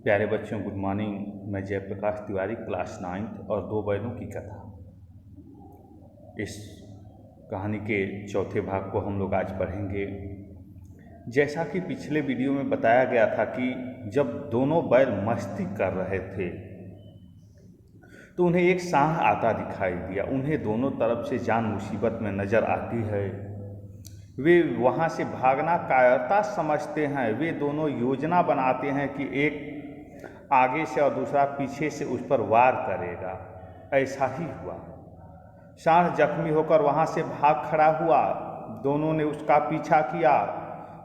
प्यारे बच्चों, good morning. मैं जयप्रकाश तिवारी, क्लास 9th और दो बैलों की कथा। इस कहानी के चौथे भाग को हम लोग आज पढ़ेंगे। जैसा कि पिछले वीडियो में बताया गया था कि जब दोनों बैल मस्ती कर रहे थे तो उन्हें एक सांड आता दिखाई दिया। उन्हें दोनों तरफ से जान मुसीबत में नज़र आती है। वे वहाँ से भागना कायरता समझते हैं। वे दोनों योजना बनाते हैं कि एक आगे से और दूसरा पीछे से उस पर वार करेगा। ऐसा ही हुआ। सांड जख्मी होकर वहाँ से भाग खड़ा हुआ। दोनों ने उसका पीछा किया।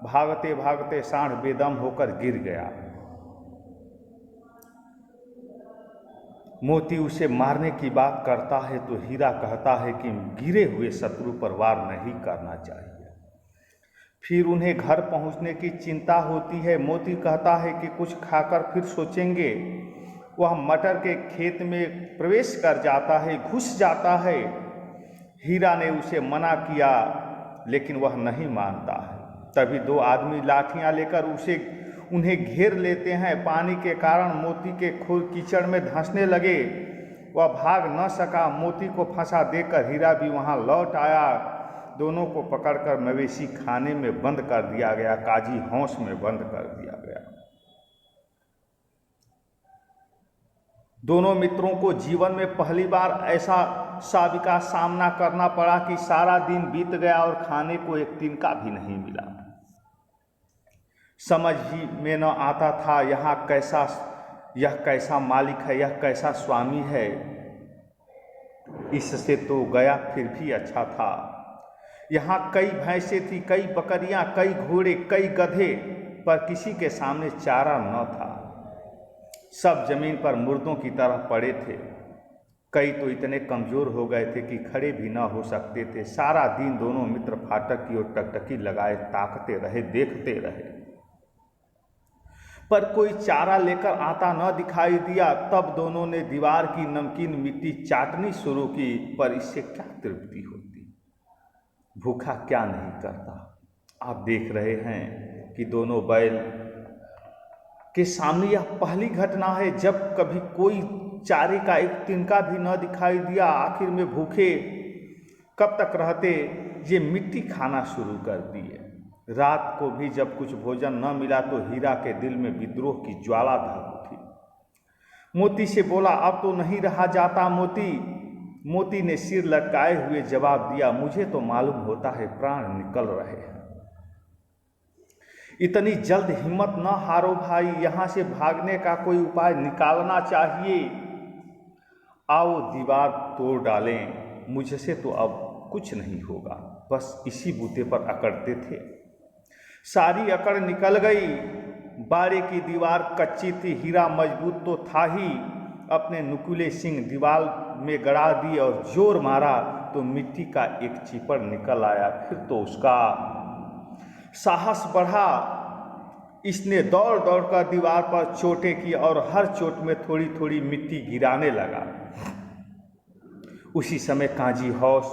भागते भागते सांड बेदम होकर गिर गया। मोती उसे मारने की बात करता है तो हीरा कहता है कि गिरे हुए शत्रु पर वार नहीं करना चाहिए। फिर उन्हें घर पहुंचने की चिंता होती है। मोती कहता है कि कुछ खाकर फिर सोचेंगे। वह मटर के खेत में प्रवेश कर जाता है, घुस जाता है। हीरा ने उसे मना किया लेकिन वह नहीं मानता है। तभी दो आदमी लाठियां लेकर उन्हें घेर लेते हैं। पानी के कारण मोती के खुर कीचड़ में धंसने लगे। वह भाग न सका। मोती को फंसा देकर हीरा भी वहां लौट आया। दोनों को पकड़कर मवेशी खाने में बंद कर दिया गया, काजी हौस में बंद कर दिया गया। दोनों मित्रों को जीवन में पहली बार ऐसा साबी का सामना करना पड़ा कि सारा दिन बीत गया और खाने को एक तिनका भी नहीं मिला। समझ ही में न आता था यह कैसा मालिक है, यह कैसा स्वामी है। इससे तो गया फिर भी अच्छा था। यहाँ कई भैंसें थी, कई बकरियां, कई घोड़े, कई गधे, पर किसी के सामने चारा न था। सब जमीन पर मुर्दों की तरह पड़े थे। कई तो इतने कमजोर हो गए थे कि खड़े भी न हो सकते थे। सारा दिन दोनों मित्र फाटक की ओर टकटकी लगाए ताकते रहे, देखते रहे, पर कोई चारा लेकर आता न दिखाई दिया। तब दोनों ने दीवार की नमकीन मिट्टी चाटनी शुरू की, पर इससे क्या तृप्ति होती। भूखा क्या नहीं करता। आप देख रहे हैं कि दोनों बैल के सामने यह पहली घटना है जब कभी कोई चारे का एक तिनका भी न दिखाई दिया। आखिर में भूखे कब तक रहते, ये मिट्टी खाना शुरू कर दिए। रात को भी जब कुछ भोजन न मिला तो हीरा के दिल में विद्रोह की ज्वाला धर उठी। मोती से बोला, अब तो नहीं रहा जाता मोती। मोती ने सिर लटकाए हुए जवाब दिया, मुझे तो मालूम होता है प्राण निकल रहे हैं। इतनी जल्द हिम्मत न हारो भाई, यहाँ से भागने का कोई उपाय निकालना चाहिए। आओ दीवार तोड़ डालें, मुझसे तो अब कुछ नहीं होगा। बस इसी बूते पर अकड़ते थे। सारी अकड़ निकल गई। बाड़े की दीवार कच्ची थी, हीरा मजबूत तो था ही। अपने नुकीले सिंग दीवार में गड़ा दिए और जोर मारा तो मिट्टी का एक चिपड़ निकल आया। फिर तो उसका साहस बढ़ा। इसने दौड़ दौड़ कर दीवार पर चोटें की और हर चोट में थोड़ी थोड़ी मिट्टी गिराने लगा। उसी समय काजी हौस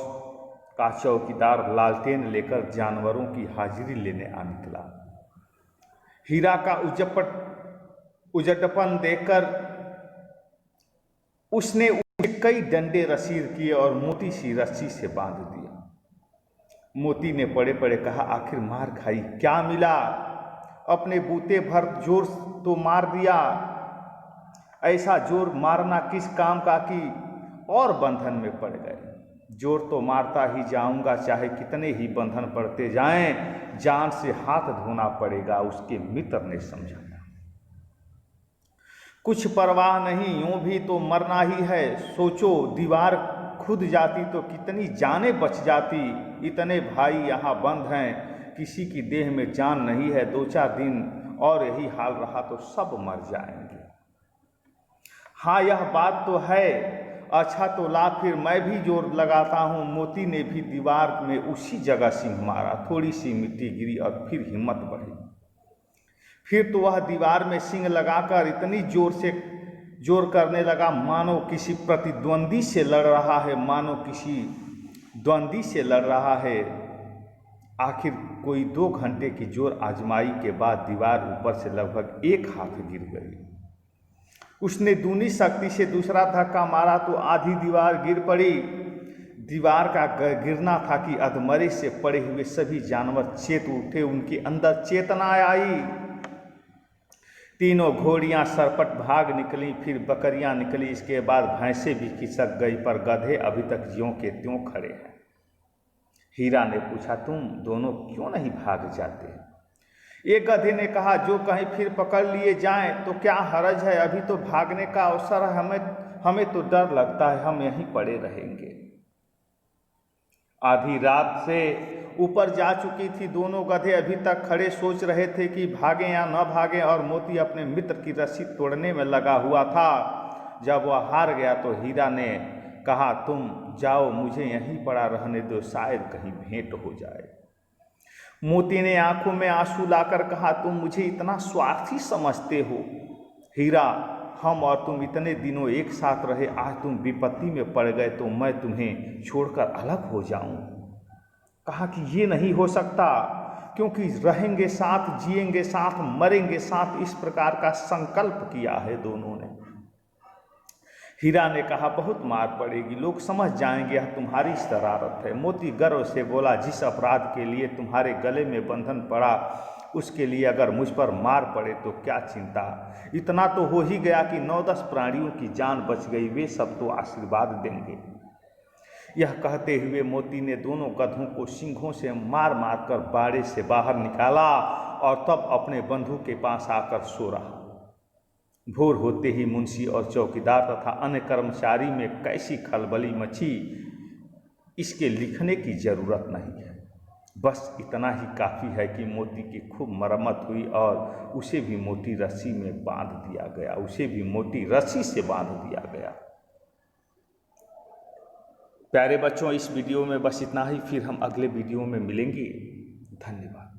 का चौकीदार लालटेन लेकर जानवरों की हाजिरी लेने आ निकला। हीरा का उजटपन देखकर उसने कई डंडे रसीद किए और मोटी सी रस्सी से बांध दिया। मोती ने पड़े पड़े कहा, आखिर मार खाई, क्या मिला? अपने बूते भर जोर तो मार दिया। ऐसा जोर मारना किस काम का कि और बंधन में पड़ गए। जोर तो मारता ही जाऊंगा, चाहे कितने ही बंधन पड़ते जाएं, जान से हाथ धोना पड़ेगा, उसके मित्र ने समझाया। कुछ परवाह नहीं, यूं भी तो मरना ही है। सोचो, दीवार खुद जाती तो कितनी जानें बच जाती। इतने भाई यहाँ बंद हैं, किसी की देह में जान नहीं है। 2-4 दिन और यही हाल रहा तो सब मर जाएंगे। हाँ, यह बात तो है। अच्छा तो ला, फिर मैं भी जोर लगाता हूँ। मोती ने भी दीवार में उसी जगह सिंह मारा। थोड़ी सी मिट्टी गिरी और फिर हिम्मत बढ़ी। फिर तो वह दीवार में सिंग लगाकर इतनी जोर करने लगा मानो किसी प्रतिद्वंदी से लड़ रहा है, मानो किसी द्वंदी से लड़ रहा है। आखिर कोई 2 घंटे की जोर आजमाई के बाद दीवार ऊपर से लगभग 1 हाथ गिर गई। उसने दूनी शक्ति से दूसरा धक्का मारा तो आधी दीवार गिर पड़ी। दीवार का गिरना था कि अधमरे से पड़े हुए सभी जानवर चेत उठे, उनके अंदर चेतना आई। तीनों घोड़ियां सरपट भाग निकली, फिर बकरियां निकली, इसके बाद भैंसें भी खिसक गई, पर गधे अभी तक ज्यों के त्यों खड़े हैं। हीरा ने पूछा, तुम दोनों क्यों नहीं भाग जाते? एक गधे ने कहा, जो कहीं फिर पकड़ लिए जाएं तो क्या हरज है, अभी तो भागने का अवसर है, हमें तो डर लगता है, हम यहीं पड़े रहेंगे। आधी रात से ऊपर जा चुकी थी, दोनों गधे अभी तक खड़े सोच रहे थे कि भागें या न भागें, और मोती अपने मित्र की रस्सी तोड़ने में लगा हुआ था। जब वह हार गया तो हीरा ने कहा, तुम जाओ, मुझे यहीं पड़ा रहने दो, शायद कहीं भेंट हो जाए। मोती ने आंखों में आंसू लाकर कहा, तुम मुझे इतना स्वार्थी समझते हो? हीरा, हम और तुम इतने दिनों एक साथ रहे, आज तुम विपत्ति में पड़ गए तो मैं तुम्हें छोड़कर अलग हो जाऊं? कहा कि ये नहीं हो सकता, क्योंकि रहेंगे साथ, जिएंगे साथ, मरेंगे साथ, इस प्रकार का संकल्प किया है दोनों ने। हीरा ने कहा, बहुत मार पड़ेगी, लोग समझ जाएंगे यह तुम्हारी शरारत है। मोती गर्व से बोला, जिस अपराध के लिए तुम्हारे गले में बंधन पड़ा, उसके लिए अगर मुझ पर मार पड़े तो क्या चिंता, इतना तो हो ही गया कि 9-10 प्राणियों की जान बच गई, वे सब तो आशीर्वाद देंगे। यह कहते हुए मोती ने दोनों गधों को सींगों से मार मार कर बाड़े से बाहर निकाला और तब अपने बंधु के पास आकर सो रहा। भोर होते ही मुंशी और चौकीदार तथा अन्य कर्मचारी में कैसी खलबली मची, इसके लिखने की जरूरत नहीं है। बस इतना ही काफ़ी है कि मोती की खूब मरम्मत हुई और उसे भी मोटी रस्सी में बांध दिया गया, उसे भी मोटी रस्सी से बांध दिया गया। प्यारे बच्चों, इस वीडियो में बस इतना ही, फिर हम अगले वीडियो में मिलेंगे। धन्यवाद।